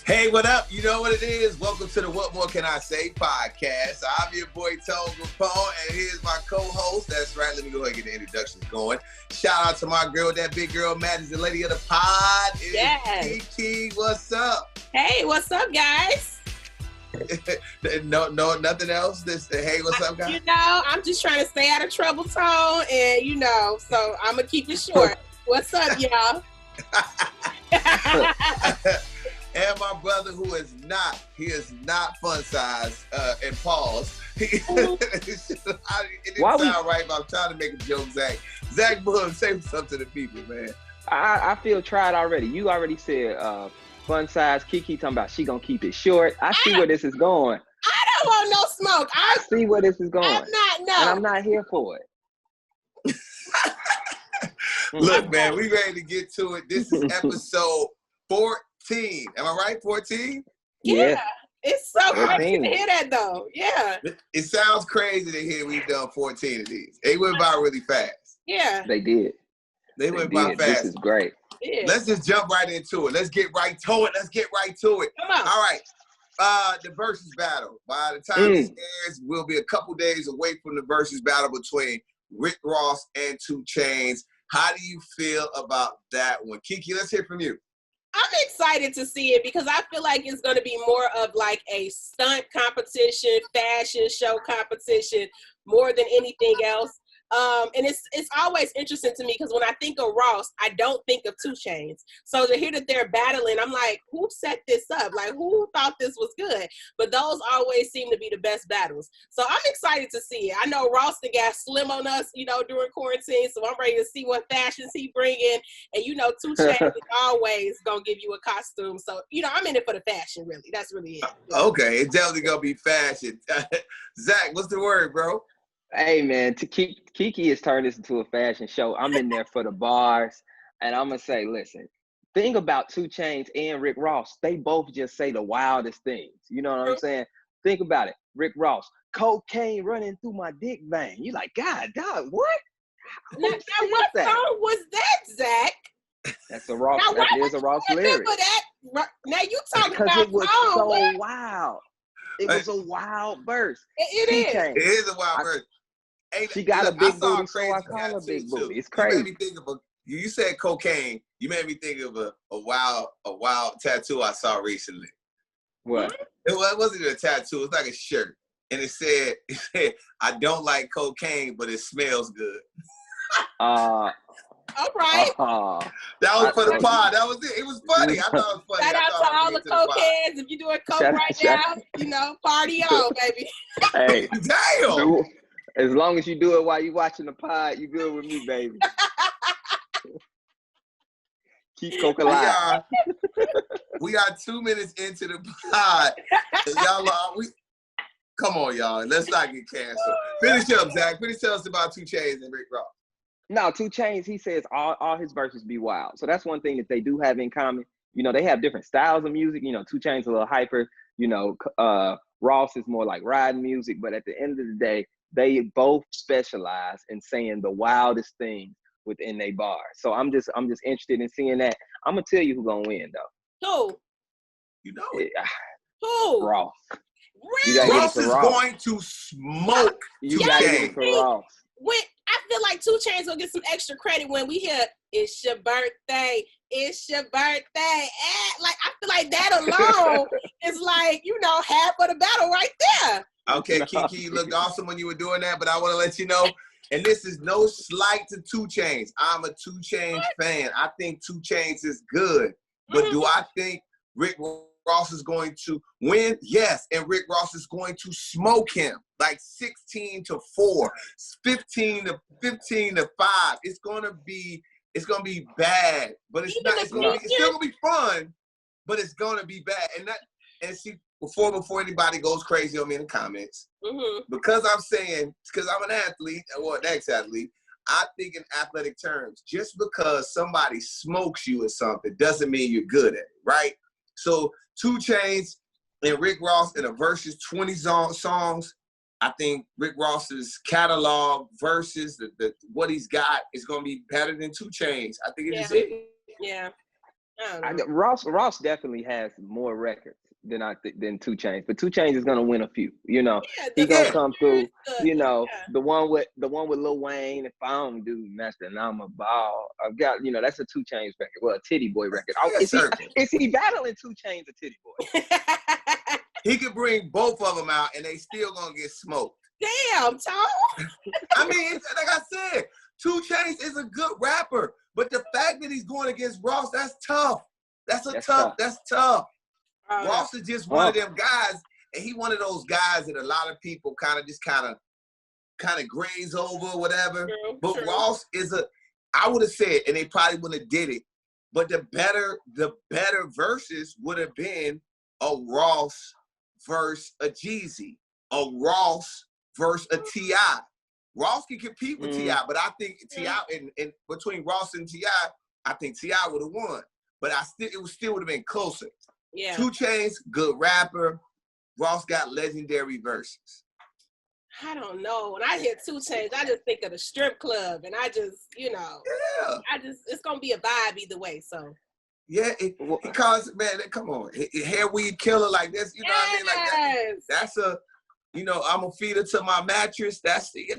Hey, what up? You know what it is. Welcome to the What More Can I Say podcast. I'm your boy, Kapone, and here's my co-host. That's right. Let me go ahead and get the introductions going. Shout out to my girl, that big girl, Maddie's the lady of the pod. Yes. Keke, what's up? Hey, what's up, guys? No, nothing else. Hey, what's up, guys? You know, I'm just trying to stay out of trouble tone, and so I'm gonna keep it short. What's up, y'all? And my brother, who is not fun size, and pause. It didn't sound right, but I'm trying to make a joke, Zach. Zach Boog, say something to the people, man. I feel tried already. You already said fun size. Keke talking about she gonna keep it short. I see where this is going. I don't want no smoke. I see where this is going. And I'm not here for it. Look, man, we ready to get to it. This is episode 14. Am I right? 14? Yeah. It's so crazy to hear that, though. Yeah. It sounds crazy to hear we've done 14 of these. They went by really fast. Yeah. They did. They went by fast. This is great. Yeah. Let's just jump right into it. Let's get right to it. Come on. All right. The versus battle. By the time this airs, we'll be a couple days away from the versus battle between Rick Ross and 2Chainz. How do you feel about that one? Keke, let's hear from you. I'm excited to see it because I feel like it's going to be more of like a stunt competition, fashion show competition, more than anything else. And it's always interesting to me because when I think of Ross, I don't think of 2Chainz. So to hear that they're battling, I'm like, who set this up? Like, who thought this was good? But those always seem to be the best battles. So I'm excited to see it. I know Ross the got slim on us, during quarantine. So I'm ready to see what fashions he bring in. And 2Chainz is always gonna give you a costume. So I'm in it for the fashion. Really, that's really it. Okay, it's definitely gonna be fashion. Zach, what's the word, bro? Hey man, Keke has turned this into a fashion show. I'm in there for the bars, and I'm gonna say, listen, thing about 2Chainz and Rick Ross, they both just say the wildest things. You know what I'm saying? Think about it. Rick Ross, cocaine running through my dick vein. You like, God, dog, what? Now, what song was that, Zach? That's a Ross. That is a Ross lyric. That? Now you talking because about it was so wild. It was a wild verse. It is. It is a wild verse. Hey, she got a big booty, so I call her big booty. It's crazy. You made me think of you said cocaine. You made me think of a wild tattoo I saw recently. What? It wasn't a tattoo. It's like a shirt, and it said, "I don't like cocaine, but it smells good." All right. That was for the pod. That was it. It was funny. I thought it was funny. Shout out to all the cokeheads. If you're doing coke right now, party on, baby. Hey, damn. As long as you do it while you watching the pod, you good with me, baby. Keep coke alive. We are 2 minutes into the pod. Come on, y'all. Let's not get canceled. Finish up, Zach. Tell us about 2Chainz and Rick Ross. No, 2Chainz, he says all his verses be wild. So that's one thing that they do have in common. They have different styles of music. 2Chainz a little hyper. Ross is more like riding music. But at the end of the day, they both specialize in saying the wildest things within their bar. So I'm just interested in seeing that. I'm gonna tell you who's gonna win though. Who? You know it. Who? Ross. Really? Ross is going to smoke. You gotta get it for Ross. I feel like 2Chainz will get some extra credit when we hear "It's your birthday, it's your birthday." Like I feel like that alone is like half of the battle right there. Okay, Keke, you looked awesome when you were doing that, but I want to let you know, and this is no slight to 2Chainz. I'm a 2Chainz fan. I think 2Chainz is good, but do I think Rick Ross is going to win? Yes, and Rick Ross is going to smoke him like 16-4, 15-5. It's gonna be bad, but it's not. It's still gonna be fun, but it's gonna be bad. And see, before anybody goes crazy on me in the comments, because I'm an athlete, or an ex-athlete, I think in athletic terms, just because somebody smokes you or something doesn't mean you're good at it, right? So 2Chainz and Rick Ross in a versus 20 songs, I think Rick Ross's catalog versus what he's got is going to be better than 2Chainz. I think it is it. Yeah. Ross definitely has more records than 2Chainz, but 2Chainz is gonna win a few. You know, he gonna come through. You know, the one with Lil Wayne. If I don't do nothing, I'm a ball. I've got, you know, that's a 2Chainz record. Well, a Titty Boy record. Is he battling 2Chainz or Titty Boy? He could bring both of them out, and they still gonna get smoked. Damn, Tom. I mean, like I said, 2Chainz is a good rapper, but the fact that he's going against Ross, that's tough. That's tough. Ross is just one of them guys, and he one of those guys that a lot of people kind of graze over or whatever. But Ross is I would have said, and they probably wouldn't have did it, but the better verses would have been a Ross versus a Jeezy, a Ross versus a T.I. Ross can compete with T.I., but I think T.I. and between Ross and T.I., I think T.I. would have won. But it still would have been closer. Yeah. 2Chainz, good rapper. Ross got legendary verses. I don't know. When I hear 2Chainz, I just think of the strip club, and I just, you know, it's gonna be a vibe either way. So. Yeah, because man, come on, hair weed killer like this, you know what I mean? Like that's a, you know, I'm a feeder to my mattress.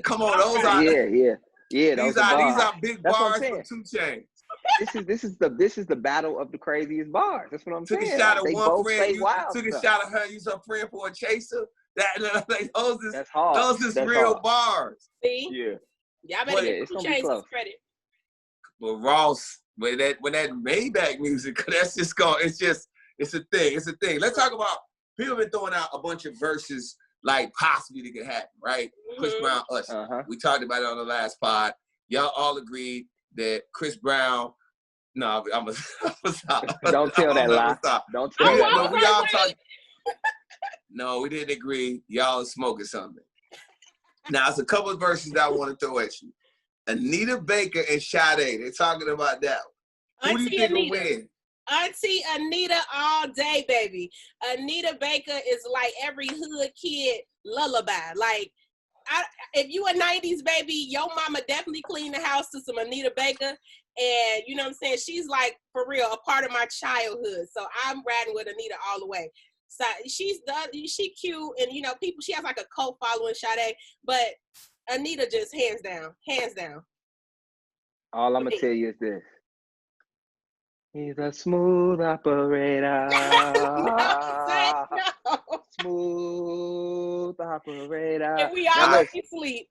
Come on, those are yeah. These are big bars from 2Chainz. This is the battle of the craziest bars. That's what I'm saying. Took a shot of they one friend. Took a stuff. shot of her. Use her friend for a chaser. That's hard. Those is That's real hard. Bars. See? Yeah. Y'all better give 2Chainz credit. But Ross, when that Maybach music, that's just going. It's a thing. It's a thing. Let's talk about people been throwing out a bunch of verses like possibly that could happen, right? Chris Brown, us. We talked about it on the last pod. Y'all all agreed that Chris Brown. No, I'm gonna stop. Don't tell that lie. Don't tell that lie. We all talk. No, we didn't agree. Y'all are smoking something. Now, it's a couple of verses that I want to throw at you. Anita Baker and Sade. They're talking about that one. Who do you think will win? Auntie Anita all day, baby. Anita Baker is like every hood kid lullaby. Like, if you a 90s baby, your mama definitely cleaned the house to some Anita Baker. And you know what I'm saying? She's like, for real, a part of my childhood. So I'm riding with Anita all the way. So she cute, and you know, she has like a cult following, Sade, but Anita just hands down. All I'm gonna tell you is this. He's a smooth operator. No. Smooth operator. And we all sleep.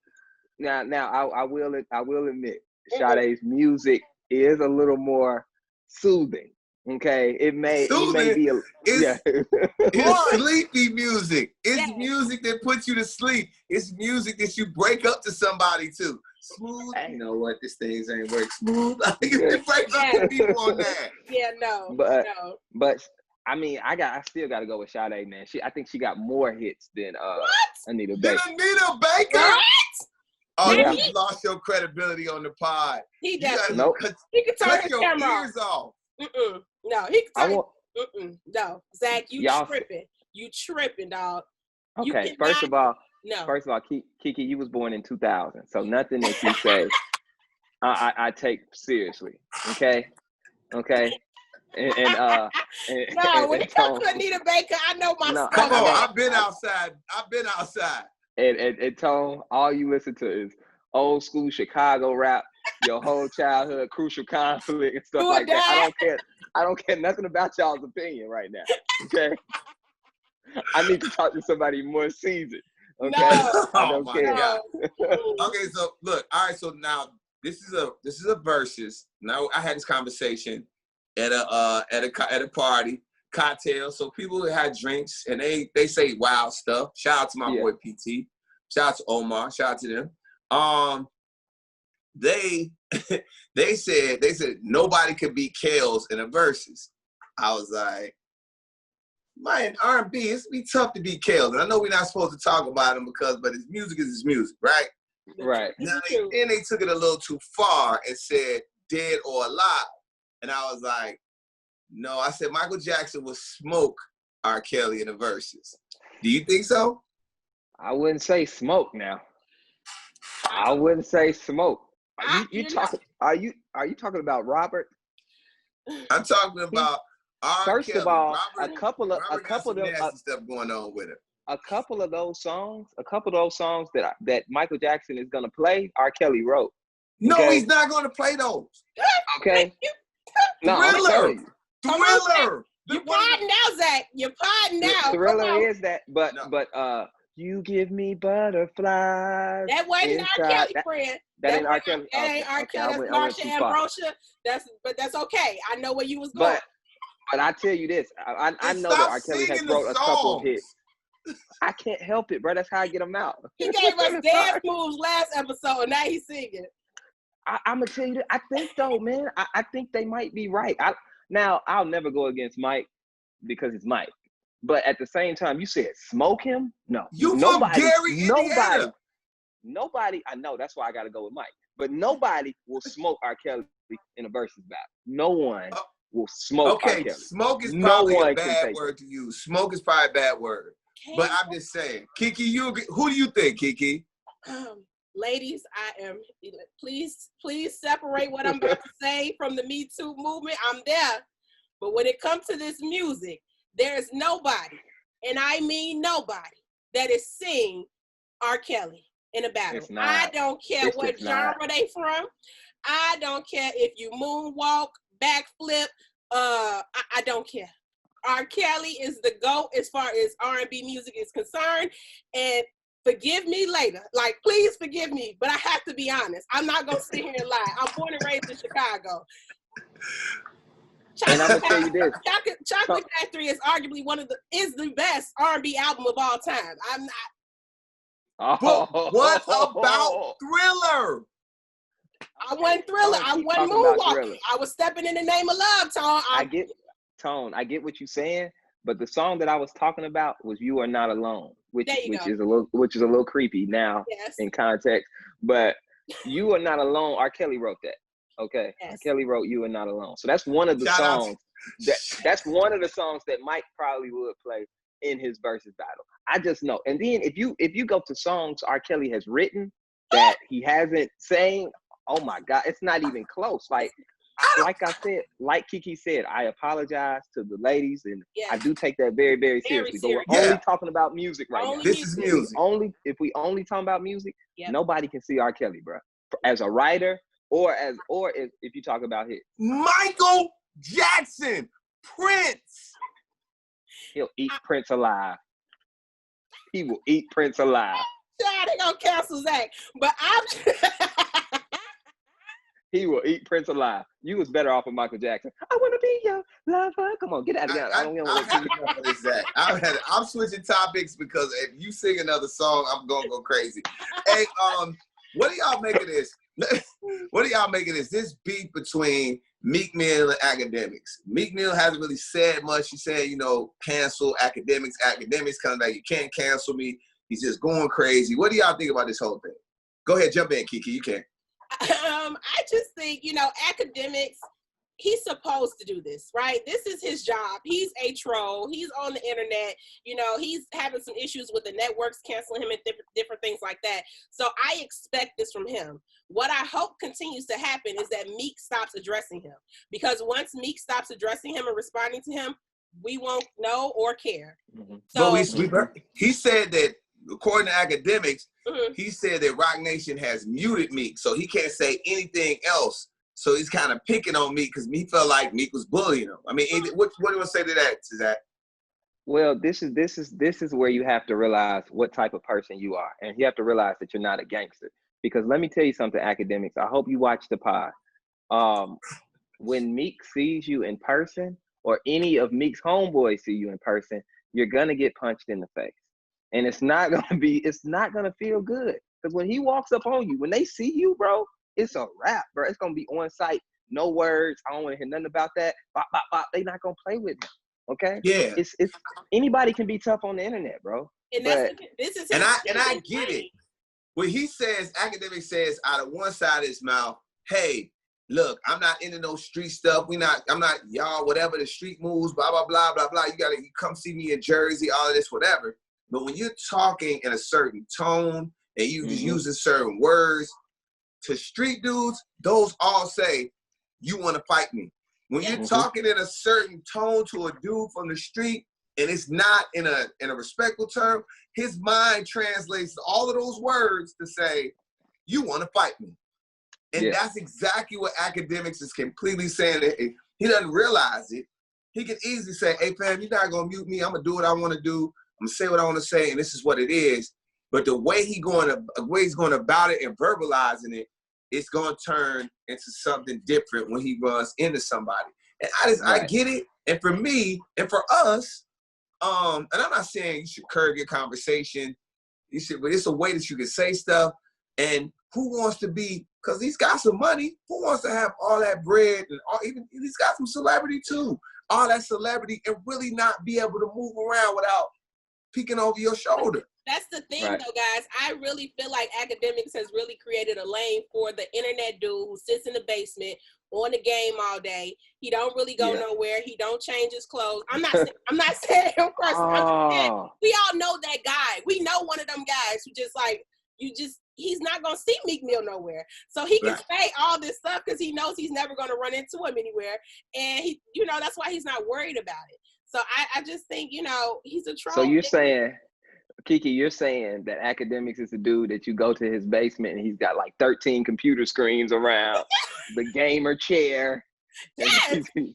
Now, I will admit, Sade's music is a little more soothing. Okay, it may be it's sleepy music. It's music that puts you to sleep. It's music that you break up to somebody to. Smooth. You know what? This thing ain't work. Smooth. I think you break up to people on that. Yeah, no. But I mean, I still got to go with Sade, man. I think she got more hits than Anita Baker. Than Anita Baker? What? Oh, you lost your credibility on the pod. He does. Nope. He can turn his your camera ears off. No, he can turn. No, Zach, you tripping. You tripping, dog. Okay, first of all, Keke, you was born in 2000, so nothing that you say, I take seriously. Okay. No, when it comes to Anita Baker, I know my stuff. Come on, I've been outside. And Tone, all you listen to is old school Chicago rap, your whole childhood, Crucial Conflict and stuff like that. I don't care nothing about y'all's opinion right now. Okay. I need to talk to somebody more seasoned. Okay. No. I don't care. God. Okay, so look, all right, so now this is a versus. Now I had this conversation at a party, cocktail. So people had drinks and they say wild stuff. Shout out to my boy PT. Shout out to Omar. Shout out to them. They said nobody could beat Kales in a versus. I was like, man, R&B, it's be tough to beat Kales. And I know we're not supposed to talk about him but his music is his music, right? Right. Now then they took it a little too far and said dead or alive. And I was like, no, I said Michael Jackson would smoke R. Kelly in the verses. Do you think so? I wouldn't say smoke now. I wouldn't say smoke. Are you talking about Robert? I'm talking about First Kelly. of all, Robert, a couple of nasty stuff going on with him. A couple of those songs that Michael Jackson is gonna play, R. Kelly wrote. No, okay? He's not gonna play those. Okay. No, Thriller. You're podding now, Zach. You're podding now. Thriller is that, but you give me butterflies. That wasn't R. Kelly, friend. That ain't R. Kelly. That ain't R. Kelly. That's Marsha Ambrosia. That's okay. I know where you was going. But I tell you this, I know that R. Kelly has wrote a couple of hits. I can't help it, bro. That's how I get them out. He gave us dance moves last episode, and now he's singing. I'm gonna tell you that. I think though, man. I think they might be right. Now I'll never go against Mike because it's Mike. But at the same time, you said smoke him. No, nobody. I know that's why I got to go with Mike. But nobody will smoke R. Kelly in a versus battle. No one will smoke R. Kelly. Smoke is probably a bad word to use. Smoke is probably a bad word. But I'm just saying, Keke, who do you think, Keke? Ladies, please separate what I'm about to say from the Me Too movement. I'm there. But when it comes to this music, there's nobody, and I mean nobody, that is sing R. Kelly in a battle. I don't care what genre they from. I don't care if you moonwalk, backflip. I don't care. R. Kelly is the GOAT as far as R&B music is concerned. And forgive me later. Like, please forgive me, but I have to be honest. I'm not going to sit here and lie. I'm born and raised in Chicago. And I'm going to tell you this. Chocolate Factory is arguably the best R&B album of all time. I'm not. But what about Thriller? I wasn't Thriller. I wasn't moonwalking. I was stepping in the name of love, Tone. I get what you're saying, but the song that I was talking about was "You Are Not Alone," which is a little creepy now in context. But "You Are Not Alone," R. Kelly wrote that. Okay, yes. R. Kelly wrote "You Are Not Alone," so that's one of the songs. That's one of the songs that Mike probably would play in his versus battle. I just know. And then if you go to songs R. Kelly has written that he hasn't sang, oh my God, it's not even close. Like I said, like Keke said, I apologize to the ladies, and I do take that very, very seriously. But we're only talking about music right now. This is music. If we only talk about music, nobody can see R. Kelly, bro, as a writer or if you talk about hits. Michael Jackson, Prince. He'll eat Prince alive. He will eat Prince alive. Yeah, they gonna cancel Zach, but He will eat Prince alive. You was better off with Michael Jackson. I want to be your lover. Come on, get out of here. I'm switching topics because if you sing another song, I'm gonna go crazy. Hey, what do y'all make of this? What do y'all make of this? This beef between Meek Mill and Academics. Meek Mill hasn't really said much. He said, cancel Academics. Academics kind of like, you can't cancel me. He's just going crazy. What do y'all think about this whole thing? Go ahead, jump in, Keke. You can. I just think, Academics, he's supposed to do this, right? This is his job. He's a troll. He's on the internet. He's having some issues with the networks canceling him and different things like that. So I expect this from him. What I hope continues to happen is that Meek stops addressing him. Because once Meek stops addressing him and responding to him, we won't know or care. Mm-hmm. So he said that, according to Academics, he said that Rock Nation has muted Meek, so he can't say anything else. So he's kind of picking on Meek because he felt like Meek was bullying him. I mean, what do you want to say to that? Well, this is where you have to realize what type of person you are, and you have to realize that you're not a gangster. Because let me tell you something, Academics. I hope you watch the pod. When Meek sees you in person, or any of Meek's homeboys see you in person, you're gonna get punched in the face. And it's not gonna feel good. Because when he walks up on you, when they see you, bro, it's a wrap, bro. It's gonna be on site, no words. I don't want to hear nothing about that. Bop, bop, bop. They not gonna play with him. Okay? Yeah. It's anybody can be tough on the internet, bro. And I get it. When he says, Academic says out of one side of his mouth, hey, look, I'm not into no street stuff. I'm not y'all, whatever the street moves, blah, blah, blah, blah, blah. You come see me in Jersey, all of this, whatever. But when you're talking in a certain tone and you just using certain words to street dudes, those all say, you want to fight me. When you're talking in a certain tone to a dude from the street, and it's not in a respectful term, his mind translates all of those words to say, you want to fight me. And that's exactly what Academics is completely saying. He doesn't realize it. He can easily say, hey, fam, you're not going to mute me. I'm going to do what I want to do. I'm going to say what I want to say, and this is what it is. But the way he's going about it and verbalizing it, it's going to turn into something different when he runs into somebody. And I get it. And for me, and for us, and I'm not saying you should curb your conversation. You should, but it's a way that you can say stuff. And who wants to be, because he's got some money, who wants to have all that bread and even he's got some celebrity too. All that celebrity and really not be able to move around without peeking over your shoulder. That's the thing though, guys. I really feel like Academics has really created a lane for the internet dude who sits in the basement on the game all day. He don't really go nowhere. He don't change his clothes. I'm not saying him personally. We all know that guy. We know one of them guys who just like, he's not going to see Meek Mill nowhere. So he can say all this stuff because he knows he's never going to run into him anywhere. And he, that's why he's not worried about it. So I just think, he's a troll. So you're saying, Keke, you're saying that Academics is a dude that you go to his basement and he's got like 13 computer screens around, the gamer chair. Yes. He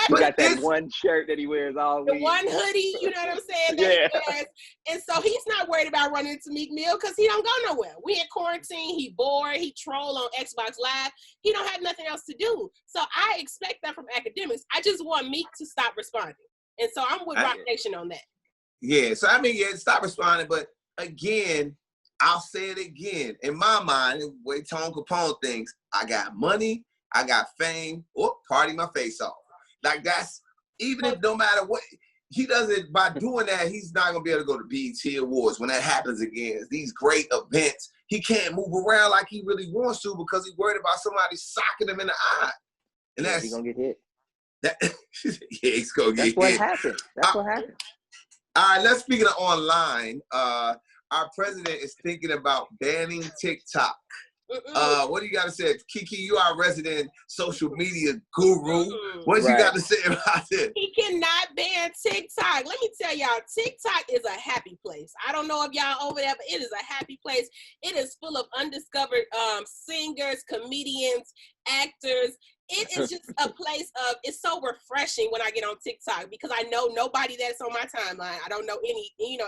got that one shirt that he wears all week. The one hoodie, you know what I'm saying? That he wears. And so he's not worried about running into Meek Mill because he don't go nowhere. We in quarantine, he bored, he troll on Xbox Live. He don't have nothing else to do. So I expect that from Academics. I just want Meek to stop responding. And so I'm with Rock Nation on that. Yeah, so stop responding. But again, I'll say it again. In my mind, the way Tone Kapone thinks, I got money, I got fame, party my face off. Like that's, even if no matter what, he does it by doing that, he's not going to be able to go to BET Awards when that happens again. These great events, he can't move around like he really wants to because he's worried about somebody socking him in the eye. And that's, he's going to get hit. He's going to get hit. That's what happened. That's what happened. All right, let's speak of online. Our president is thinking about banning TikTok. What do you got to say? Keke, you are a resident social media guru. What you got to say about this? He cannot ban TikTok. Let me tell y'all, TikTok is a happy place. I don't know if y'all over there, but it is a happy place. It is full of undiscovered singers, comedians, actors. It is just a place of, it's so refreshing when I get on TikTok because I know nobody that's on my timeline. I don't know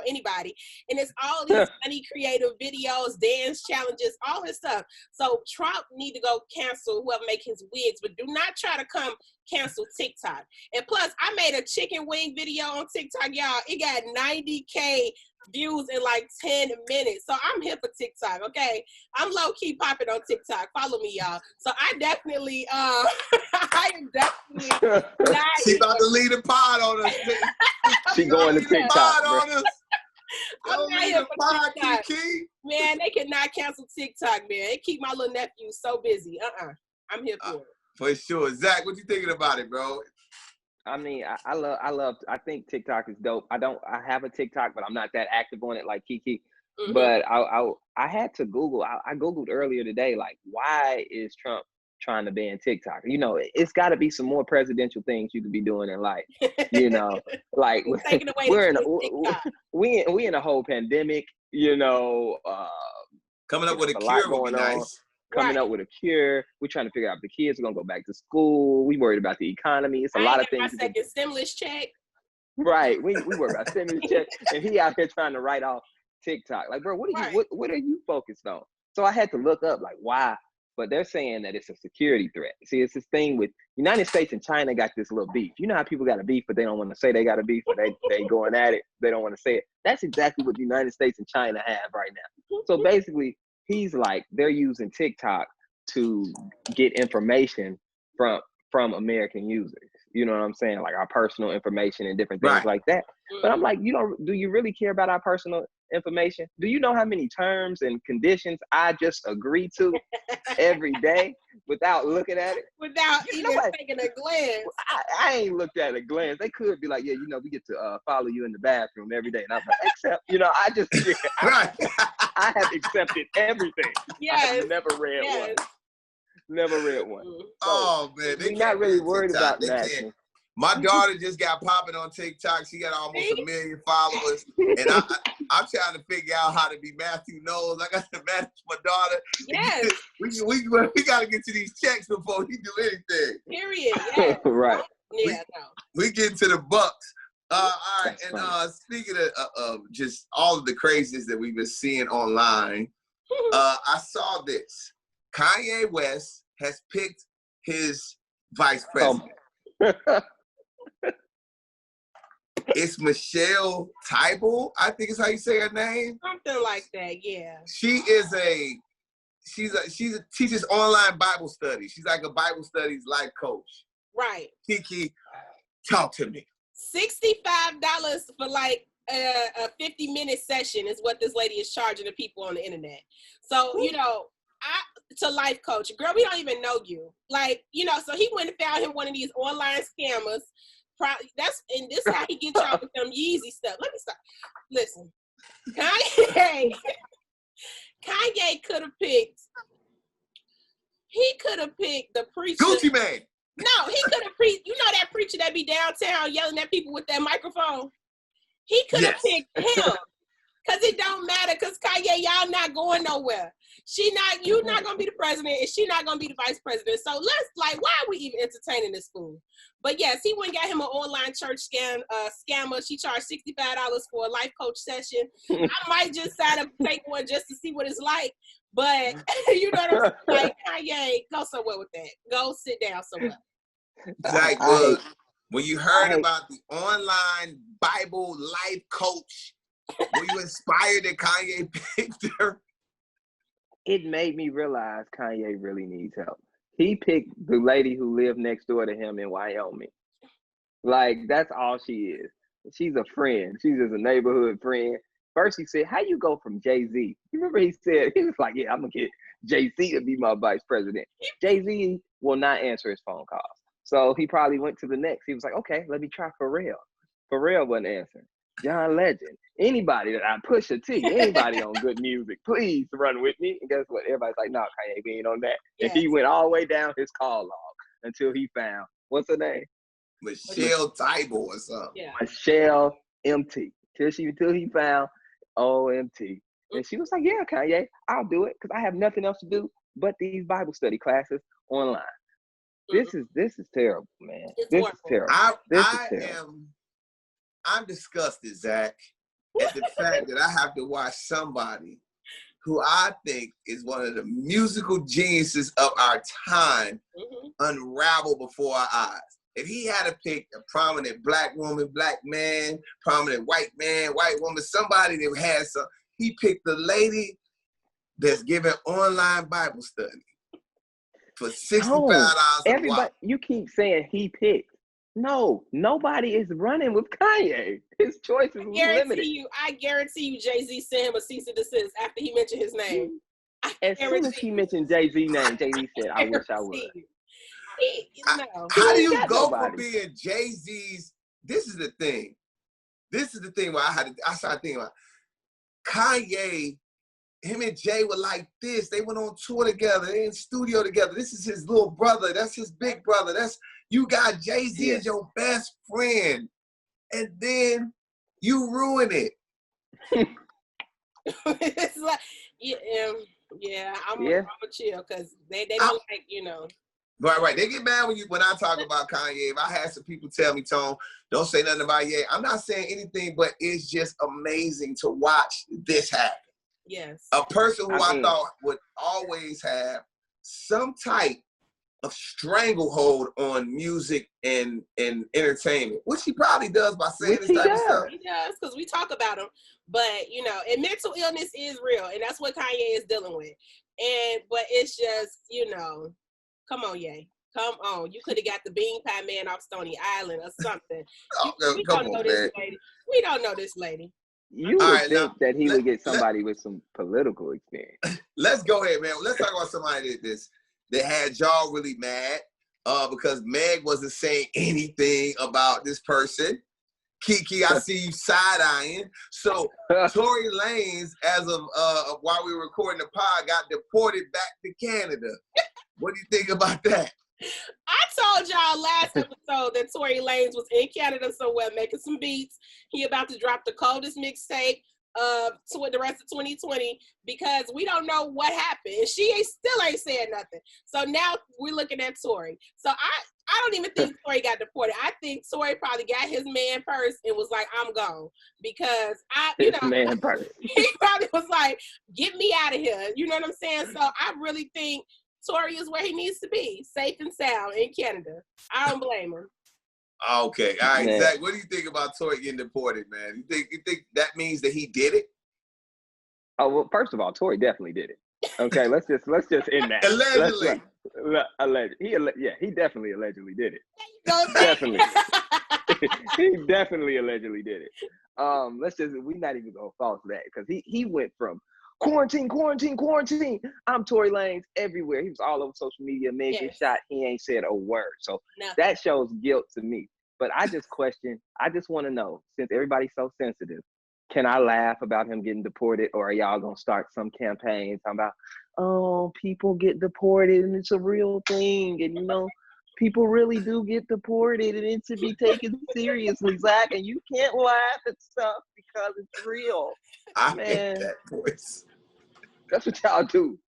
anybody. And it's all these funny, creative videos, dance challenges, all this stuff. So Trump need to go cancel whoever make his wigs, but do not try to come cancel TikTok. And plus, I made a chicken wing video on TikTok, y'all. It got 90K views in like 10 minutes. So I'm here for TikTok, okay? I'm low-key popping on TikTok. Follow me, y'all. So I definitely, I am definitely not. She about to lead a pod on us. She going to TikTok, bro. I'm not here for TikTok. Man, they cannot cancel TikTok, man. It keep my little nephew so busy. I'm here for it. For sure. Zach, what you thinking about it, bro? I mean, I think TikTok is dope. I have a TikTok, but I'm not that active on it like Keke. Mm-hmm. But I had to Google. I Googled earlier today, like, why is Trump trying to ban TikTok? It's got to be some more presidential things you could be doing in life. Like we in a whole pandemic. Coming up with a cure would be nice. Coming up with a cure. We're trying to figure out if the kids are gonna go back to school. We worried about the economy. It's a lot of things. My second stimulus check. Right. We worried about stimulus check, and he out here trying to write off TikTok. Like, bro, what are you focused on? So I had to look up like why. But they're saying that it's a security threat. See, it's this thing with United States and China got this little beef. You know how people got a beef, but they don't want to say they got a beef, but they going at it. They don't want to say it. That's exactly what the United States and China have right now. So basically, he's like, they're using TikTok to get information from American users. You know what I'm saying? Like our personal information and different things like that. But I'm like, do you really care about our personal information? Do you know how many terms and conditions I just agree to every day without looking at it? Without even taking a glance. I ain't looked at a glance. They could be like, yeah, we get to follow you in the bathroom every day. And I'm like, except, I just, I have accepted everything. Yes. I have never read one. Never read one. Mm. Oh man, We're not really worried TikTok. about national. My daughter just got popping on TikTok. She got almost 1 million followers, and I'm trying to figure out how to be Matthew Knowles. I got to manage my daughter. Yes. We got to get to these checks before we do anything. Period. Yeah. Right. Yeah. No. We get to the bucks. All right, That's and funny. speaking of just all of the craziness that we've been seeing online, I saw this. Kanye West has picked his vice president. It's Michelle Tyble, I think is how you say her name. Something like that, yeah. She teaches online Bible study. She's like a Bible studies life coach. Right. Keke, talk to me. $65 for like a 50-minute session is what this lady is charging the people on the internet. So, you know, to life coach, girl, we don't even know you. Like, you know, so he went and found him one of these online scammers. And this is how he gets y'all with them Yeezy stuff. Let me stop. Listen, Kanye could have picked. He could have picked the preacher. Gucci Mane. No, he could have preached. You know that preacher that be downtown yelling at people with that microphone? He could have picked him. Because it don't matter, because Kanye, y'all not going nowhere. You're not going to be the president, and she not going to be the vice president. So why are we even entertaining this fool? But yes, he went and got him an online church scammer. She charged $65 for a life coach session. I might just sign up and take one just to see what it's like. But, you know what I'm saying? Like, Kanye, go somewhere with that. Go sit down somewhere. Like, when you heard about the online Bible life coach, were you inspired that Kanye picked her? It made me realize Kanye really needs help. He picked the lady who lived next door to him in Wyoming. Like, that's all she is. She's a friend. She's just a neighborhood friend. First he said, how you go from Jay-Z? You remember he was like, yeah, I'm going to get Jay-Z to be my vice president. Jay-Z will not answer his phone calls. So he probably went to the next. He was like, okay, let me try Pharrell. Pharrell wasn't answering. John Legend, anybody that I push a T, anybody on good music, please run with me. And guess what? Everybody's like, no, Kanye, we ain't on that. Yes. And he went all the way down his call log until he found, what's her name? Michelle Tyble or something. Yeah. Michelle MT. Till he found OMT. And she was like, yeah, Kanye, I'll do it because I have nothing else to do but these Bible study classes online. Mm-hmm. This is terrible, man. This is terrible. I'm disgusted, Zach, at the fact that I have to watch somebody who I think is one of the musical geniuses of our time unravel before our eyes. If he had to pick a prominent black woman, black man, prominent white man, white woman, somebody that has some, he picked the lady that's giving online Bible study for $65 a month. You keep saying he picked. No, nobody is running with Kanye. His choice is limited. I guarantee you Jay-Z sent him a cease and desist after he mentioned his name. As soon as he mentioned Jay-Z's name, Jay-Z said, I wish I would. How do you go from being Jay-Z's? This is the thing. This is the thing where I started thinking about Kanye. Him and Jay were like this. They went on tour together. They in studio together. This is his little brother. That's his big brother. You got Jay-Z as your best friend. And then you ruin it. It's like, I'm gonna chill because they don't like, you know. Right. They get mad when I talk about Kanye. If I had some people tell me, Tone, don't say nothing about Ye. I'm not saying anything, but it's just amazing to watch this happen. Yes. A person who I thought would always have some type of stranglehold on music and entertainment, which he probably does by saying this type of stuff. He does, because we talk about him. But, you know, and mental illness is real, and that's what Kanye is dealing with. But it's just, you know, come on, Ye. Come on. You could have got the Bean Pie Man off Stony Island or something. We don't know this lady. We don't know this lady. You would think that he would get somebody with some political experience. Let's go ahead, man. Let's talk about somebody that had y'all really mad because Meg wasn't saying anything about this person. Keke, I see you side-eyeing. So Tory Lanez, as of while we were recording the pod, got deported back to Canada. What do you think about that? I told y'all last episode that Tory Lanez was in Canada somewhere making some beats. He about to drop the coldest mixtape to the rest of 2020 because we don't know what happened. And she still ain't said nothing. So now we're looking at Tory. So I don't even think Tory got deported. I think Tory probably got his man first and was like, I'm gone. Because he probably was like, get me out of here. You know what I'm saying? So I really think Tory is where he needs to be, safe and sound in Canada. I don't blame him. Okay, all right, Zach. What do you think about Tory getting deported, man? You think that means that he did it? Oh well, first of all, Tory definitely did it. Okay, let's just end that. Allegedly. He definitely allegedly did it. Definitely. He definitely allegedly did it. We're not even gonna fall for that because he went from quarantine. I'm Tory Lanez everywhere. He was all over social media, making shot. He ain't said a word. So that shows guilt to me. But I just want to know, since everybody's so sensitive, can I laugh about him getting deported, or are y'all gonna start some campaign talking about, oh, people get deported and it's a real thing, and people really do get deported and it should be taken seriously, Zach, and you can't laugh at stuff because it's real. I hate that voice. That's what y'all do.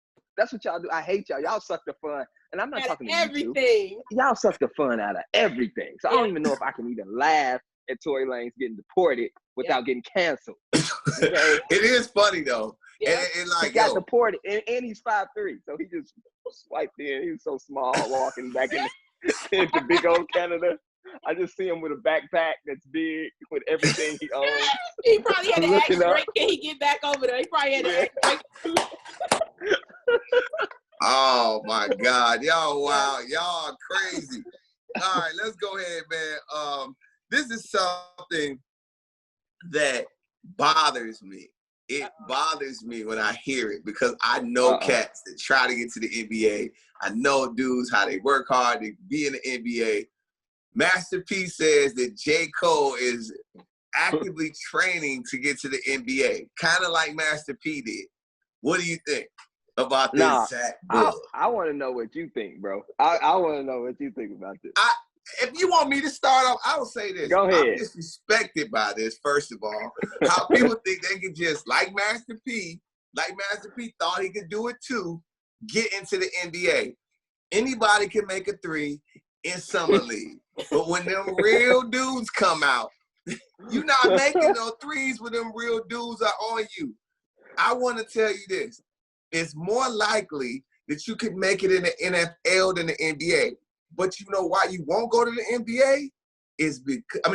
I hate y'all. Y'all suck the fun. And I'm not talking to everything. You. Y'all suck the fun out of everything. So I don't even know if I can even laugh at Tory Lanez getting deported without getting canceled. Okay? It is funny though. Yeah. And like, he got deported and he's 5'3", so he just swiped in. He was so small walking back into big old Canada. I just see him with a backpack that's big with everything he owns. He probably had to ask Drake, can he get back over there? He probably had to ask Drake. Oh my God, y'all wow, y'all are crazy. All right, let's go ahead, man. This is something that bothers me. It bothers me when I hear it because I know cats that try to get to the NBA. I know dudes how they work hard to be in the NBA. Master P says that J. Cole is actively training to get to the NBA, kind of like Master P did. What do you think about this, Zach? I want to know what you think, bro. I want to know what you think about this. If you want me to start off, I will say this. Go ahead. I'm disrespected by this, first of all. How people think they can just, like Master P thought he could do it too, get into the NBA. Anybody can make a three in summer league. But when them real dudes come out, you're not making no threes when them real dudes are on you. I want to tell you this. It's more likely that you could make it in the NFL than the NBA. But you know why you won't go to the NBA?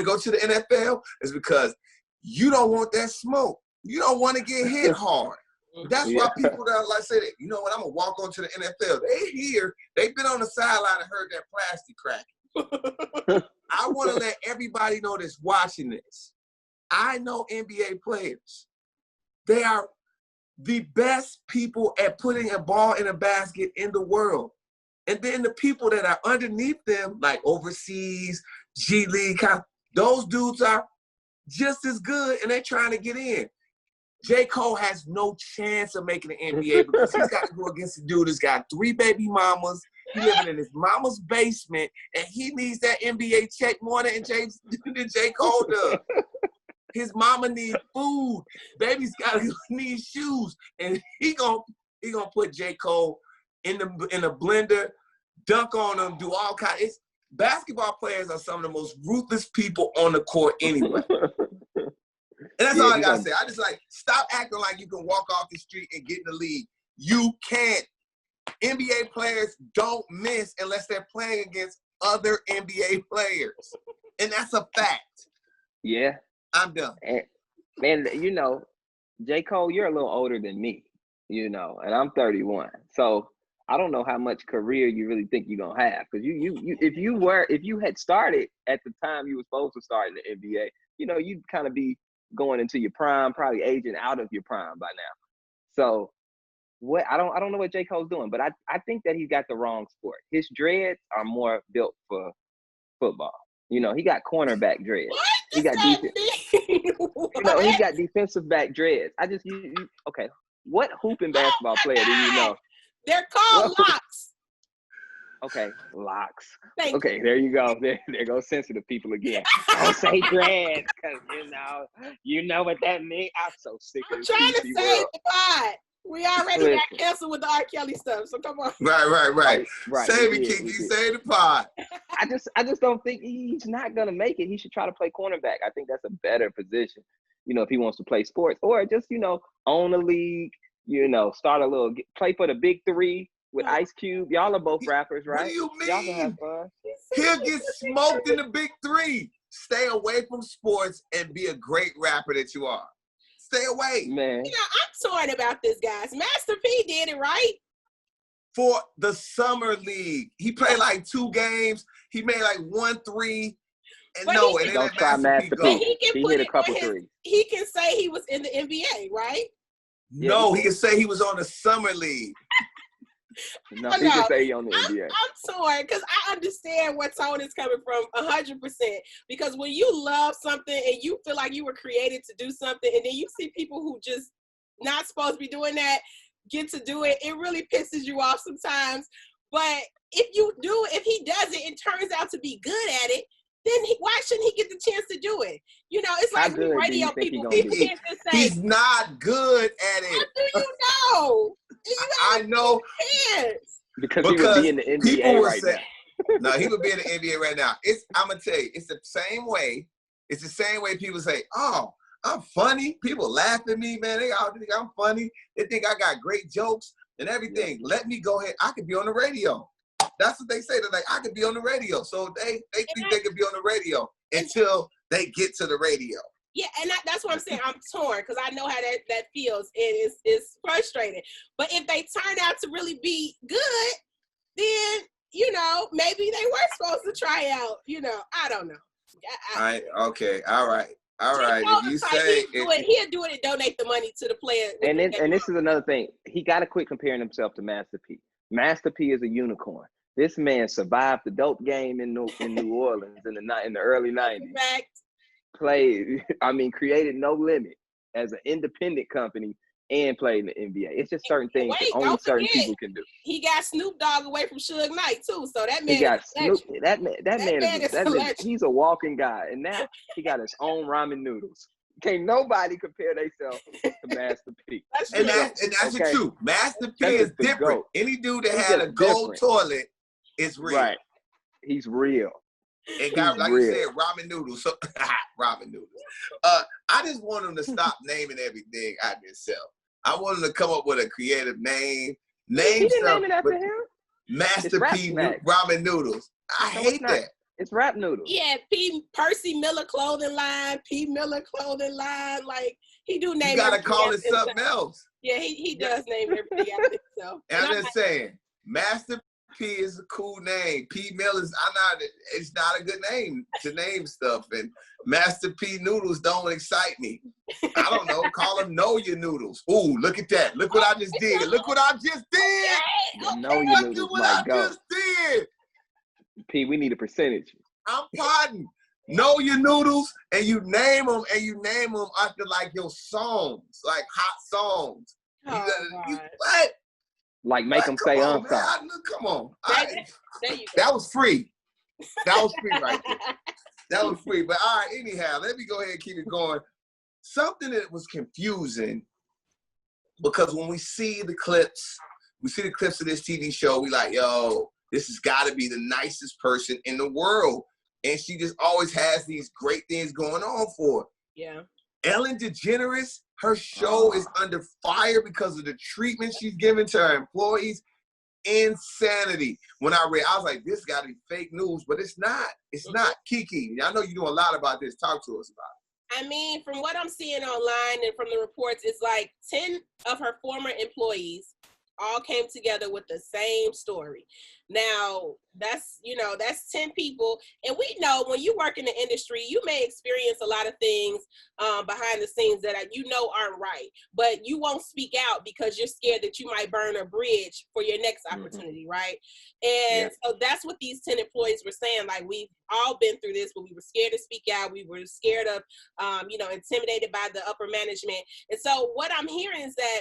Go to the NFL is because you don't want that smoke. You don't want to get hit hard. That's why people that like say that, you know what, I'm going to walk onto the NFL. They've been on the sideline and heard that plastic crack. I want to let everybody know that's watching this. I know NBA players. They are the best people at putting a ball in a basket in the world. And then the people that are underneath them, like overseas, G League, those dudes are just as good and they're trying to get in. J. Cole has no chance of making the NBA because he's got to go against a dude who's got 3 baby mamas. He's living in his mama's basement, and he needs that NBA check more than J. Cole does. His mama needs food. Baby's need shoes, and he gonna put J. Cole in the blender, dunk on him, do all kinds. Basketball players are some of the most ruthless people on the court anyway. And that's all I gotta say. I just stop acting like you can walk off the street and get in the league. You can't. NBA players don't miss unless they're playing against other NBA players. And that's a fact. Yeah. I'm done. And J. Cole, you're a little older than me, and I'm 31. So I don't know how much career you really think you're gonna have. Because if you had started at the time you were supposed to start in the NBA, you'd kind of be going into your prime, probably aging out of your prime by now. So I don't know what J. Cole's doing, but I think that he's got the wrong sport. His dreads are more built for football. He got cornerback dreads. What he got he got defensive back dreads. Okay. What hooping basketball player do you know? They're called locks. Okay, locks. Thank okay, there you go. There goes sensitive people again. Don't say dreads, because you know what that means. I'm so sick of I'm this trying to PC save world. the pod. We already got canceled with the R. Kelly stuff, so come on. Right. Save it, We Keke. did. Save the pod. I just don't think he's not gonna make it. He should try to play cornerback. I think that's a better position. If he wants to play sports, or just own a league. Start a little play for the big three with Ice Cube. Y'all are both rappers, right? What do you mean? Y'all can have fun. He'll get smoked in the big three. Stay away from sports and be a great rapper that you are. Stay away. Man. I'm torn about this, guys. Master P did it right. For the summer league. He played like 2 games. He made like 1-3. And but no, it ain't don't try Master P. He hit a couple threes. He can say he was in the NBA, right? No, he can say he was on the summer league. No, he can say he on the NBA. I'm torn because I understand where Tone is coming from 100%. Because when you love something and you feel like you were created to do something, and then you see people who just not supposed to be doing that get to do it, it really pisses you off sometimes. But if he does it and turns out to be good at it, then why shouldn't he get the chance to do it? It's like radio people. People can't just say he's not good at it. How do you know? I know because he would be in the NBA right now. No, he would be in the NBA right now. I'm gonna tell you, it's the same way. It's the same way people say, "Oh, I'm funny." People laugh at me, man. They all think I'm funny. They think I got great jokes and everything. Let me go ahead. I could be on the radio. That's what they say. They're like, I could be on the radio. So they think they could be on the radio until they get to the radio. Yeah, and that's what I'm saying. I'm torn because I know how that feels. It's frustrating. But if they turn out to really be good, then, maybe they were supposed to try out. I don't know. All right. Okay. All right. If you say he'll do it and donate the money to the player. And this is another thing. He got to quit comparing himself to Master P. Master P is a unicorn. This man survived the dope game in New Orleans in the early 90s. Created No Limit as an independent company and played in the NBA. It's just certain things that only certain people can do. He got Snoop Dogg away from Suge Knight too, so that man. He got Snoop. That man, he's a walking guy, and now he got his own ramen noodles. Can't nobody compare themselves to Master P. And that's the truth. Master P is different. GOAT. Any dude that had a gold toilet is real. Right. He's real. And got, like you said, ramen noodles. So, ramen noodles. I just want him to stop naming everything after himself. I want him to come up with a creative name. He didn't name it after him. Master P ramen noodles. I hate that. It's rap noodles. Yeah, Percy Miller clothing line, P Miller clothing line. Like he do name. You gotta call it something else. Yeah, he does name everything after himself. And I'm just saying, Master P is a cool name. P Miller's it's not a good name to name stuff. And Master P noodles don't excite me. I don't know. Call them Know Your Noodles. Ooh, look at that. Look what I just did. Look what I just did. Okay. Know Your Noodles. Look what I just did. P, we need a percentage. I'm pardon. Know Your Noodles, and you name them after like your songs, like hot songs. What? Like make them say come on. That was free. That was free right there. That was free. But all right, anyhow, let me go ahead and keep it going. Something that was confusing, because when we see the clips of this TV show, we like, yo, this has got to be the nicest person in the world. And she just always has these great things going on for her. Yeah. Ellen DeGeneres, her show is under fire because of the treatment she's giving to her employees. Insanity. When I read, I was like, this got to be fake news, but it's not. It's not. Keke, I know you know a lot about this. Talk to us about it. I mean, from what I'm seeing online and from the reports, it's like 10 of her former employees all came together with the same story. Now, that's 10 people. And we know when you work in the industry, you may experience a lot of things behind the scenes that aren't right. But you won't speak out because you're scared that you might burn a bridge for your next opportunity, right? And so that's what these 10 employees were saying. Like, we've all been through this, but we were scared to speak out. We were scared of, intimidated by the upper management. And so what I'm hearing is that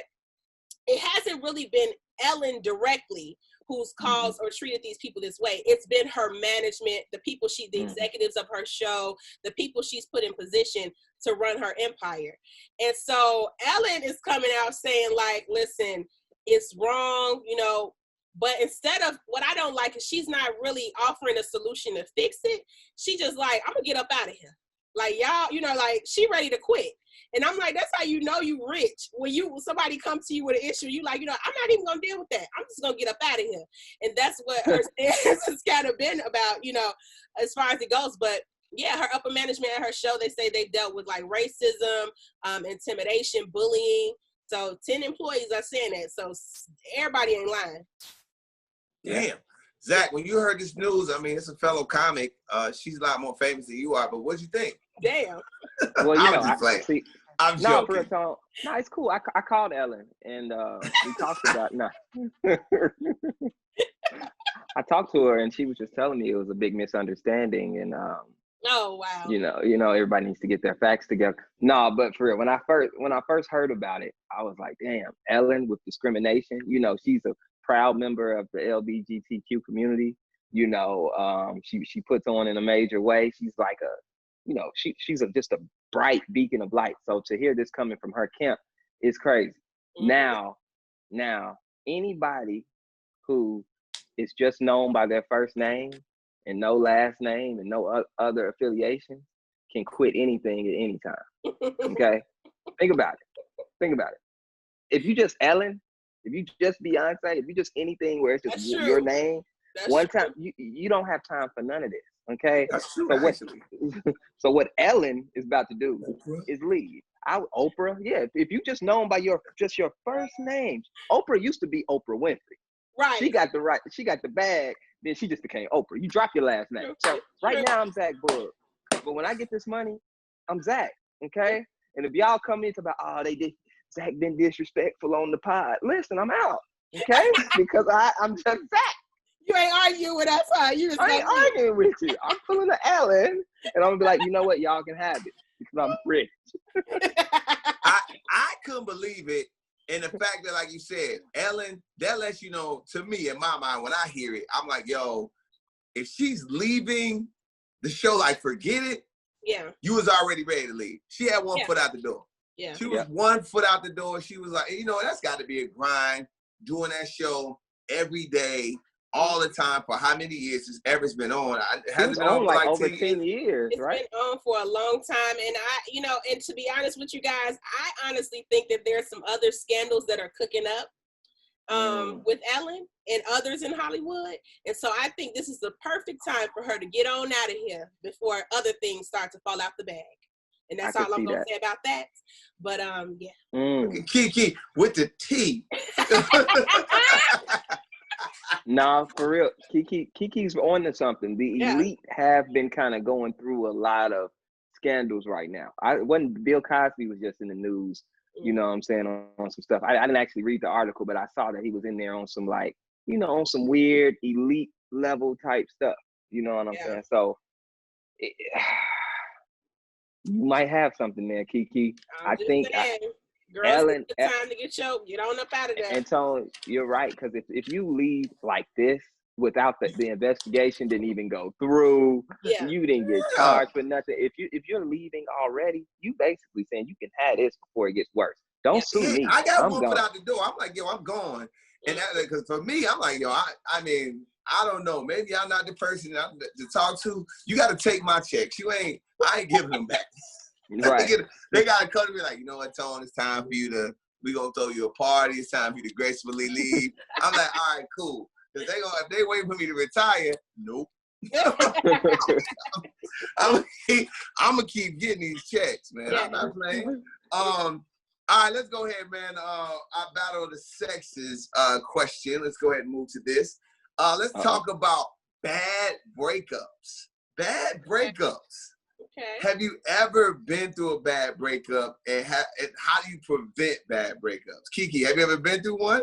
it hasn't really been Ellen directly, who's caused or treated these people this way. It's been her management, the people the executives of her show, the people she's put in position to run her empire. And so Ellen is coming out saying like, listen, it's wrong, you know, but instead of, what I don't like is she's not really offering a solution to fix it. She just like, I'm gonna get up out of here. Like, y'all, you know, like, she ready to quit. And I'm like, that's how you know you rich. When somebody comes to you with an issue, you like, you know, I'm not even gonna deal with that. I'm just gonna get up out of here. And that's what her stance has kind of been about, you know, as far as it goes. But yeah, her upper management at her show, they say they dealt with like racism, intimidation, bullying. So 10 employees are saying that. So everybody ain't lying. Damn. Zach, when you heard this news, I mean, it's a fellow comic. She's a lot more famous than you are, but what'd you think? Damn. Well, you know, I'm joking. For real, no, it's cool. I called Ellen and we talked about I talked to her and she was just telling me it was a big misunderstanding and oh wow. You know, everybody needs to get their facts together. No, but for real, when I first heard about it, I was like, damn, Ellen with discrimination. You know, she's a proud member of the LGBTQ community. You know, she puts on in a major way. She's like she's just a bright beacon of light. So to hear this coming from her camp is crazy. Mm-hmm. Now, anybody who is just known by their first name and no last name and no other affiliation can quit anything at any time. Okay? Think about it. If you just Ellen, if you just Beyonce, if you just anything where it's just your name, time, you don't have time for none of this. Okay? That's true, so what Ellen is about to do is leave. Oprah, yeah. If you just known by your first name, Oprah used to be Oprah Winfrey. Right. She got the bag, then she just became Oprah. You drop your last name. So right now I'm Zach Boog. But when I get this money, I'm Zach. Okay? And if y'all come in to about, Zach been disrespectful on the pod. Listen, I'm out. Okay? Because I'm just Zach. You ain't arguing with us, huh? I ain't arguing with you. I'm pulling the Ellen, and I'm gonna be like, you know what? Y'all can have it because I'm rich. I couldn't believe it. And the fact that, like you said, Ellen, that lets you know, to me, in my mind, when I hear it, I'm like, yo, if she's leaving the show, like, forget it. Yeah. You was already ready to leave. She had one foot out the door. Yeah. She was 1 foot out the door. She was like, you know, that's got to be a grind, doing that show every day, all the time, for how many years it's been on? It hasn't been on for like over 10 years, right? It's been on for a long time. And and to be honest with you guys, I honestly think that there's some other scandals that are cooking up with Ellen and others in Hollywood. And so I think this is the perfect time for her to get on out of here before other things start to fall out the bag. And that's all I'm going to say about that. But, yeah. Keke with the T. Nah, for real. Keke's on to something. The elite have been kind of going through a lot of scandals right now. When Bill Cosby was just in the news, you know what I'm saying, on some stuff. I didn't actually read the article, but I saw that he was in there on some on some weird elite level type stuff. You know what I'm saying? So you might have something there, Keke. I think girls, Ellen, it's the time to get on up out of there. And Tone, you're right, because if you leave like this without the investigation didn't even go through, you didn't get charged for nothing. If you're leaving already, you basically saying you can have this before it gets worse. Don't sue me. I got one foot out the door. I'm like, yo, I'm gone. And because for me, I'm like, yo, I mean, I don't know. Maybe I'm not the person to talk to. You got to take my checks. I ain't giving them back. Right. They got to come to me like, you know what, Tone, it's time for you we going to throw you a party. It's time for you to gracefully leave. I'm like, all right, cool. Because if they wait for me to retire, nope. I'm going to keep getting these checks, man. I'm not playing. All right, let's go ahead, man. Our battle of the sexes question. Let's go ahead and move to this. Let's talk about bad breakups. Bad breakups. Okay. Have you ever been through a bad breakup, and how do you prevent bad breakups? Keke, have you ever been through one?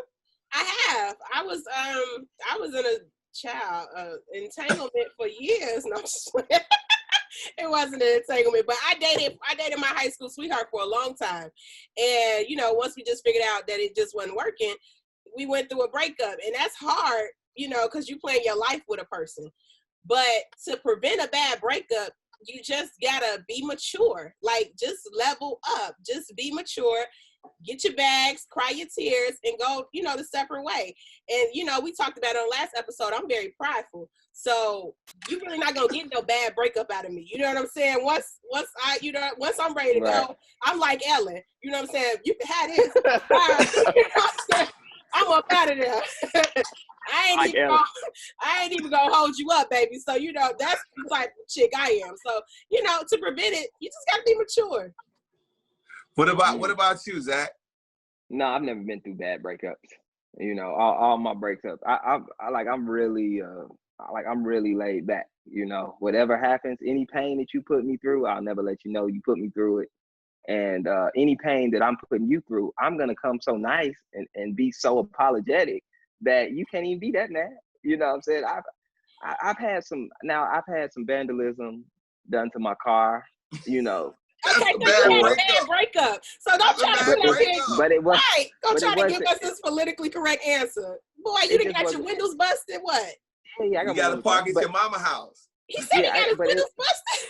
I have. I was in a entanglement for years. No, it wasn't an entanglement, but I dated my high school sweetheart for a long time, and once we just figured out that it just wasn't working, we went through a breakup, and that's hard you know, because you plan your life with a person. But to prevent a bad breakup, you just gotta be mature. Like, just level up. Just be mature. Get your bags, cry your tears, and go, you know, the separate way. And, you know, we talked about it on last episode. I'm very prideful. So you really not gonna get no bad breakup out of me. You know what I'm saying? Once I'm ready to go, I'm like Ellen. You know what I'm saying? You can have this. You know what I'm saying? I'm up out of there. I ain't even gonna hold you up, baby. So, you know, that's the type of chick I am. So, you know, to prevent it, you just gotta be mature. What about you, Zach? No, I've never been through bad breakups. You know, all my breakups. I'm really laid back. You know, whatever happens, any pain that you put me through, I'll never let you know you put me through it. And any pain that I'm putting you through, I'm gonna come so nice and be so apologetic that you can't even be that mad. You know what I'm saying? I've had some vandalism done to my car. You know. Okay, so you had a bad breakup. So don't try to put us in. But it was right. Don't try to give us this politically correct answer. Boy, you didn't got your windows busted. What? Yeah, you got to park at your mama house. He said he got his windows busted.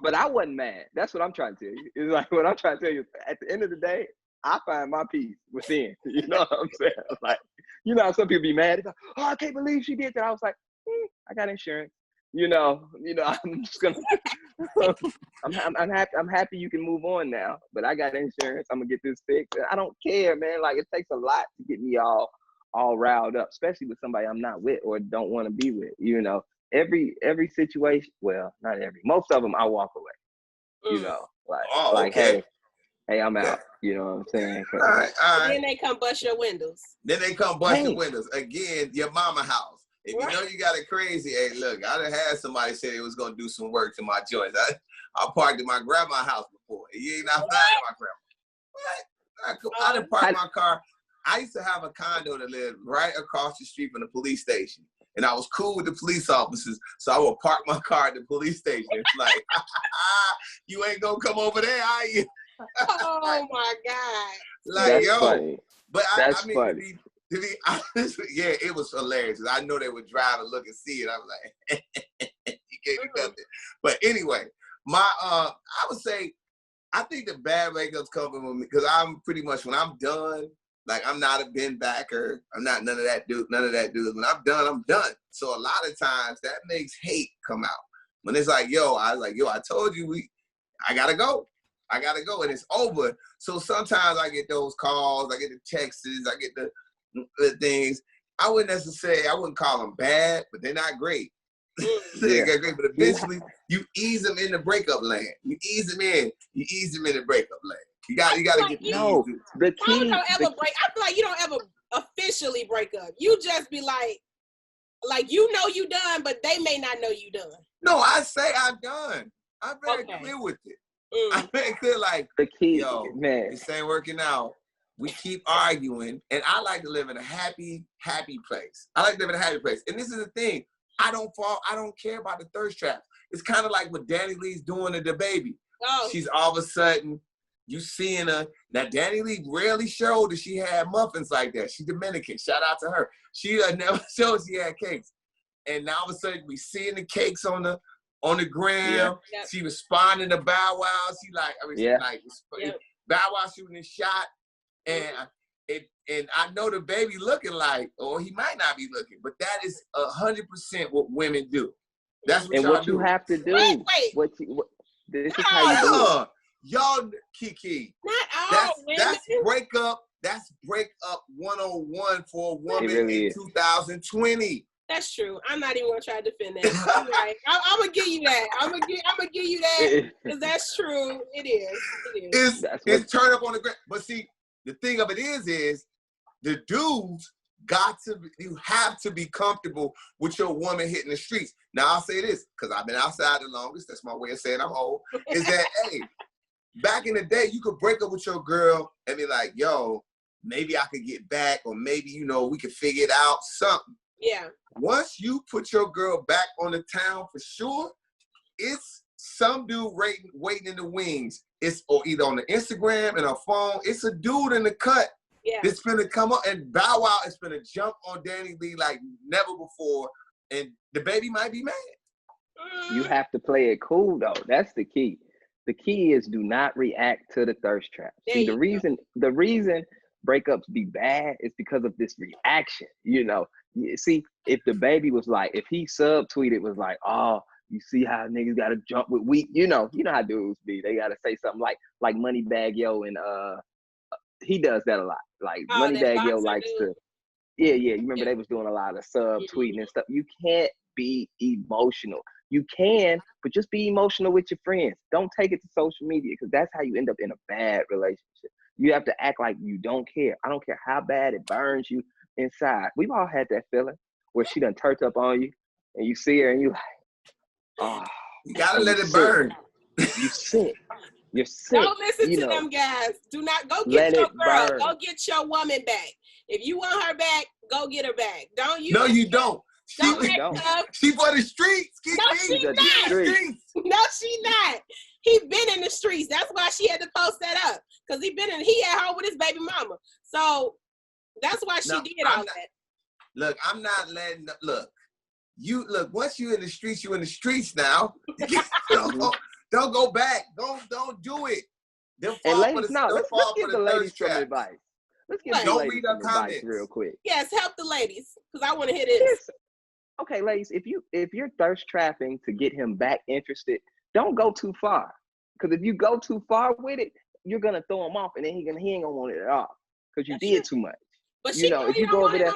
But I wasn't mad. That's what I'm trying to tell you. It's like what I'm trying to tell you. At the end of the day, I find my peace within. You know what I'm saying? Like, you know how some people be mad. Like, oh, I can't believe she did that. I was like, I got insurance. You know, I'm just gonna. I'm happy you can move on now, but I got insurance. I'm gonna get this fixed. I don't care, man. Like, it takes a lot to get me all riled up, especially with somebody I'm not with or don't want to be with. You know, every situation. Well, not every. Most of them, I walk away. You know, like, okay. hey, I'm out. You know what I'm saying? All right. Then they come bust your windows. Your windows again. Your mama house. If you know you got it crazy, hey, look, I done had somebody say they was gonna do some work to my joints. I parked at my grandma's house before. You ain't outside of my grandma. What? I done parked my car. I used to have a condo that lived right across the street from the police station. And I was cool with the police officers, so I would park my car at the police station. It's like, you ain't gonna come over there, are you? Oh my God. Like, that's yo. Funny. But that's I mean, funny. to be honest, yeah, it was hilarious. I know they would drive and look and see it. I was like, you gave me nothing. But anyway, I would say, I think the bad breakups come from me because I'm pretty much, when I'm done, like, I'm not a bend backer. I'm not none of that dude. When I'm done, I'm done. So a lot of times that makes hate come out. When it's like, I told you I gotta go. And it's over. So sometimes I get those calls, I get the texts, I get the things. I wouldn't call them bad, but they're not great. They're great, but eventually you ease them in the breakup land. You ease them in the breakup land. You got to get the key. I feel like you don't ever officially break up. You just be like you know you done, but they may not know you done. No, I say I'm done. I'm very clear with it. I'm very clear, like, the key, man, this ain't working out. We keep arguing, and I like to live in a happy place. And this is the thing. I don't care about the thirst trap. It's kind of like what Danny Lee's doing to the baby. Oh. She's all of a sudden, you seeing her. Now, Danny Lee rarely showed that she had muffins like that. She's Dominican. Shout out to her. She never showed she had cakes. And now all of a sudden, we seeing the cakes on the gram. Yeah. Yep. She responding to Bow Wow. Bow Wow shooting his shot. And I know the baby looking like, or he might not be looking, but that is 100% what women do. That's what y'all do. You have to do. Wait. This is how you do it. Y'all, Keke. Not all women. That's breakup 101 for a woman in 2020. That's true. I'm not even gonna try to defend that. You're right. I'm gonna give you that. I'm gonna give you that because that's true. It is. It's turn up on the ground. But see, the thing of it is the dudes you have to be comfortable with your woman hitting the streets. Now I'll say this because I've been outside the longest. That's my way of saying I'm old. Is that hey, back in the day you could break up with your girl and be like, yo, maybe I could get back, or maybe we could figure it out something. Yeah. Once you put your girl back on the town for sure, it's some dude waiting in the wings. It's or either on the Instagram and her phone. It's a dude in the cut Yeah. It's finna come up, and Bow Wow is finna jump on Danny Lee like never before, and the baby might be mad. You have to play it cool though. That's the key. The key is do not react to the thirst trap. See, the reason breakups be bad is because of this reaction. You know, see, if the baby was like, if he subtweeted was like, oh, you see how niggas gotta jump with weak, you know how dudes be. They gotta say something like Moneybag Yo, and he does that a lot. Like Moneybag Yo likes to, yeah. You remember they was doing a lot of subtweeting and stuff. You can't be emotional. You can, but just be emotional with your friends. Don't take it to social media, because that's how you end up in a bad relationship. You have to act like you don't care. I don't care how bad it burns you inside. We've all had that feeling where she done turned up on you, and you see her and you like, oh. You gotta let it burn. You sick. You're sick. Don't listen to them guys. Do not go get your girl. Burn. Go get your woman back. If you want her back, go get her back. Don't you? No, you don't. She for the streets. No, she not. No, she not. He been in the streets. That's why she had to post that up. Because he at home with his baby mama. So that's why she did all that. Look, I'm not letting, once you in the streets, you in the streets now. Don't go back. Don't do it. And ladies, let's give the ladies some advice. Let's give the ladies some advice real quick. Yes, help the ladies, because I want to hear this. Okay, ladies, if you're thirst trapping to get him back interested, don't go too far. Because if you go too far with it, you're gonna throw him off, and then he ain't gonna want it at all. Because you did too much. But if you go over there,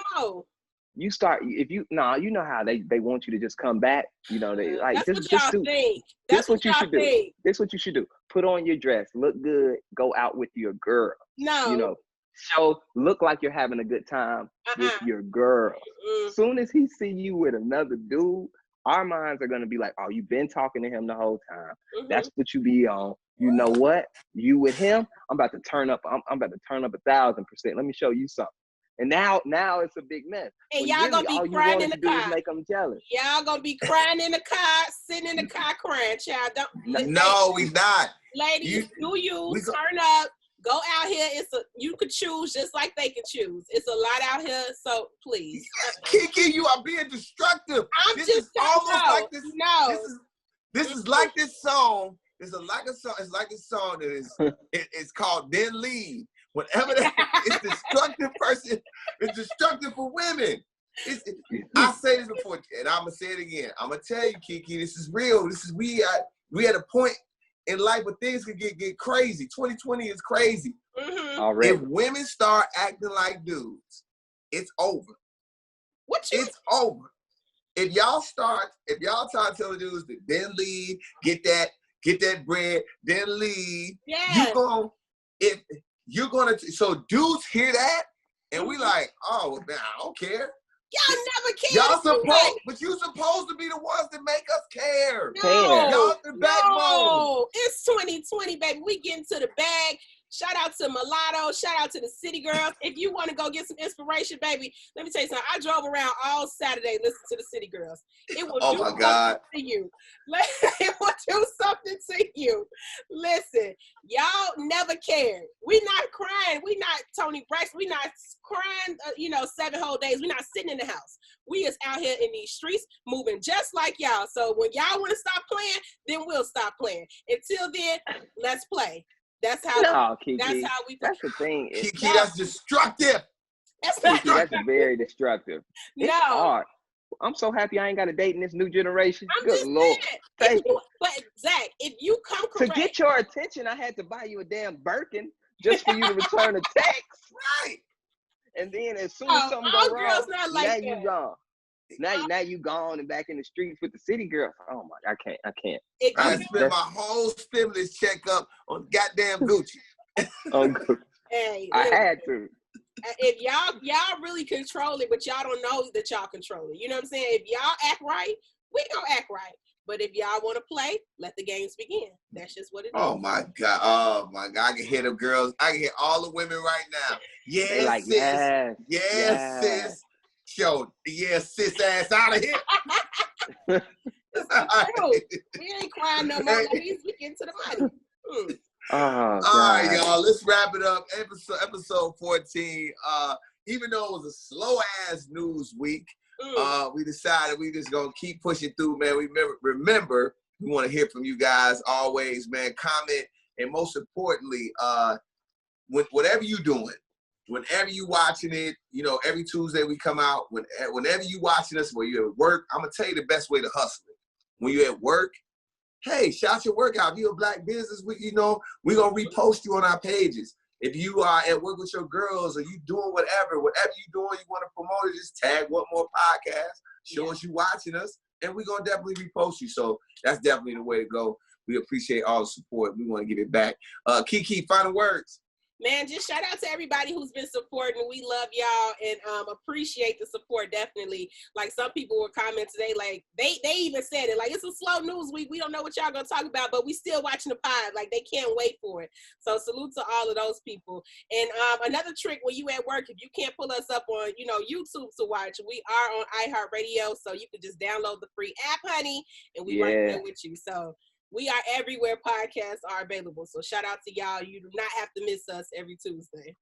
you start, you know how they want you to just come back. You know, they like that's what y'all think. That's what you should do. This is what you should do. Put on your dress, look good, go out with your girl. No. You know, look like you're having a good time with your girl. Soon as he see you with another dude, our minds are gonna be like, oh, you've been talking to him the whole time. That's what you be on. You know what? You with him, I'm about to turn up. I'm about to turn up 1,000%. Let me show you something. And now it's a big mess. And y'all gonna be crying in the car. Make them jealous. Y'all gonna be crying in the car, sitting in the car crying, child. No, we not. Ladies, turn up. Go out here. You could choose just like they can choose. It's a lot out here, so please. Keke, you are being destructive. This is like this. No. This is like this song. It's like a song. It's like a song that is. It's called "Then Leave." Whatever that is, destructive person. It's destructive for women. I say this before, and I'm gonna say it again. I'm gonna tell you, Keke, this is real. We at a point in life where things can get crazy. 2020 is crazy. Already. If women start acting like dudes, it's over. It's over. If y'all start telling dudes to then leave, get that bread, then leave, so dudes hear that, and we like, oh, man, I don't care. Y'all never care. But you supposed to be the ones that make us care. No, it's 2020, baby. We getting to the bag. Shout out to Mulatto. Shout out to the City Girls. If you want to go get some inspiration, baby, let me tell you something. I drove around all Saturday listening to the City Girls. It will do something to you. It will do something to you. Listen, y'all never cared. We not crying. We not Tony Braxton. We not crying, 7 whole days. We not sitting in the house. We is out here in these streets moving just like y'all. So when y'all want to stop playing, then we'll stop playing. Until then, let's play. That's how we play. That's the thing. Keke, that's destructive. That's very destructive. It's hard. I'm so happy I ain't got a date in this new generation. Good Lord. But Zach, if you come correct. To get your attention, I had to buy you a damn Birkin just for you to return a text. Right. And then as soon as something goes wrong, you gone. Now you gone and back in the streets with the city girls. Oh my, I can't. I spent my whole stimulus check up on goddamn Gucci. Hey, I had to. If y'all really control it, but y'all don't know that y'all control it. You know what I'm saying? If y'all act right, we gonna act right. But if y'all want to play, let the games begin. That's just what it is. Oh my God. I can hear them girls. I can hear all the women right now. Yes, like, sis. Yes, sis. Show sis ass out of here. We ain't crying no more, ladies. We get to the money. Oh, all right, y'all. Let's wrap it up. Episode 14. Even though it was a slow ass news week, we decided we just gonna keep pushing through, man. We remember we want to hear from you guys always, man. Comment, and most importantly, whatever you doing, whenever you watching it, you know, every Tuesday we come out. Whenever you watching us, when you're at work, I'm gonna tell you the best way to hustle it. When you're at work, hey, shout your work out. If you're a black business, we're gonna repost you on our pages. If you are at work with your girls, or you doing whatever you doing, you want to promote it, just tag What More Podcast, show us you watching us, and we're gonna definitely repost you. So that's definitely the way to go. We appreciate all the support. We want to give it back. Keke, final words. Man, just shout out to everybody who's been supporting. We love y'all and appreciate the support, definitely. Like, some people were commenting today, like, they even said it, like, it's a slow news week. We don't know what y'all gonna talk about, but we still watching the pod. Like, they can't wait for it. So salute to all of those people. And another trick when you at work, if you can't pull us up on, YouTube to watch, we are on iHeartRadio, so you can just download the free app, honey, and we right there with you. So we are everywhere podcasts are available. So shout out to y'all. You do not have to miss us every Tuesday.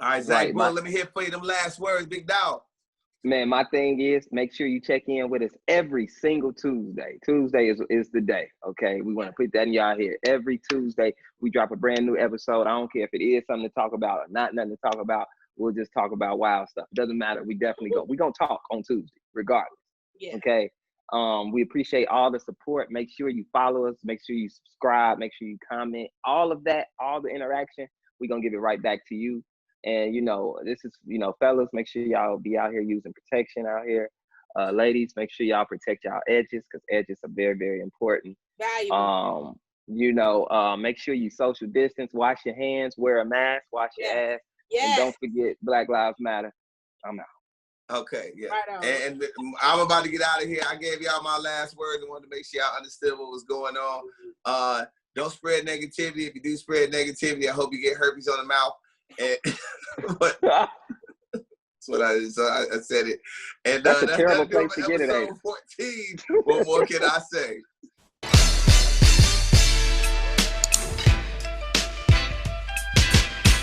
All right, Zach, let me hear for you them last words, big dog. Man, my thing is, make sure you check in with us every single Tuesday. Tuesday is the day, okay? We want to put that in y'all here. Every Tuesday, we drop a brand new episode. I don't care if it is something to talk about or not nothing to talk about. We'll just talk about wild stuff. It doesn't matter. We definitely go. We're going to talk on Tuesday, regardless, okay? We appreciate all the support. Make sure you follow us. Make sure you subscribe. Make sure you comment. All of that, all the interaction, we're going to give it right back to you. And, this is, fellas, make sure y'all be out here using protection out here. Ladies, make sure y'all protect y'all edges, because edges are very, very important. Valuable. Make sure you social distance, wash your hands, wear a mask, wash your ass. And don't forget Black Lives Matter. I'm out. Okay, yeah. Right on. And I'm about to get out of here. I gave y'all my last words and wanted to make sure y'all understood what was going on. Don't spread negativity. If you do spread negativity, I hope you get herpes on the mouth. And but that's what I said it. And that's a terrible place to get it. Episode 14. What more can I say?